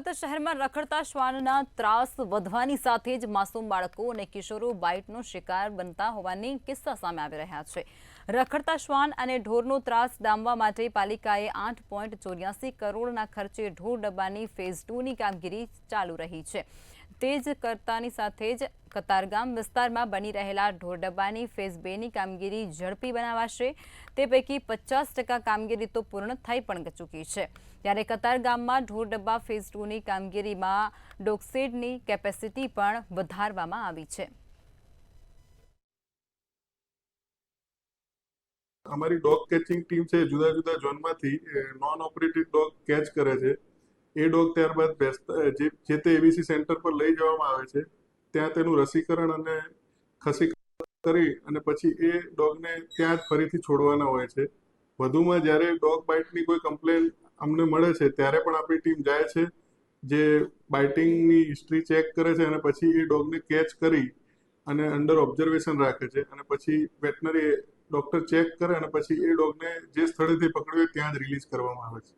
સુરત શહેરમાં રખડતા શ્વાનના ત્રાસ વધવાની સાથે જ માસૂમ બાળકો અને કિશોરો બાઇટનો શિકાર બનતા હોવાની કિસ્સા સામે આવી રહ્યા છે। રખડતા શ્વાન અને ઢોરનો ત્રાસ ડામવા માટે પાલિકાએ 8.84 કરોડના ખર્ચે ઢોર ડબ્બાની ફેઝ 2ની કામગીરી ચાલુ રહી છે। તે જ કરતાની સાથે જ કતારગામ વિસ્તારમાં બની રહેલા ઢોર ડબ્બાની ફેઝ 2ની કામગીરી ઝડપી બનાવાશે। તે પૈકી 50% કામગીરી તો પૂર્ણ થઈ પણ ચૂકી છે। ત્યારે કતારગામમાં ઢોર ડબ્બા ફેઝ 2ની કામગીરીમાં ડોગશેડની કેપેસિટી પણ વધારવામાં આવી છે। અમારી ડોગ કેચિંગ ટીમ છે જુદા જુદા ઝોનમાંથી નોન ઓપરેટિવ ડોગ કેચ કરે છે। એ ડોગ ત્યારબાદ જે તે એબીસી સેન્ટર પર લઈ જવામાં આવે છે। ત્યાં તેનું રસીકરણ અને ખસીકરણ કરી અને પછી એ ડોગને ત્યાં જ ફરીથી છોડવાના હોય છે। વધુમાં જ્યારે ડોગ બાઇટની કોઈ કમ્પ્લેન અમને મળે છે ત્યારે પણ આપણી ટીમ જાય છે, જે બાઇટિંગની હિસ્ટ્રી ચેક કરે છે અને પછી એ ડોગને કેચ કરી અને અંડર ઓબ્ઝર્વેશન રાખે છે અને પછી વેટનરી ડોક્ટર ચેક કરે અને પછી એ ડોગને જે સ્થળેથી પકડ્યો ત્યાં જ રિલીઝ કરવામાં આવે છે।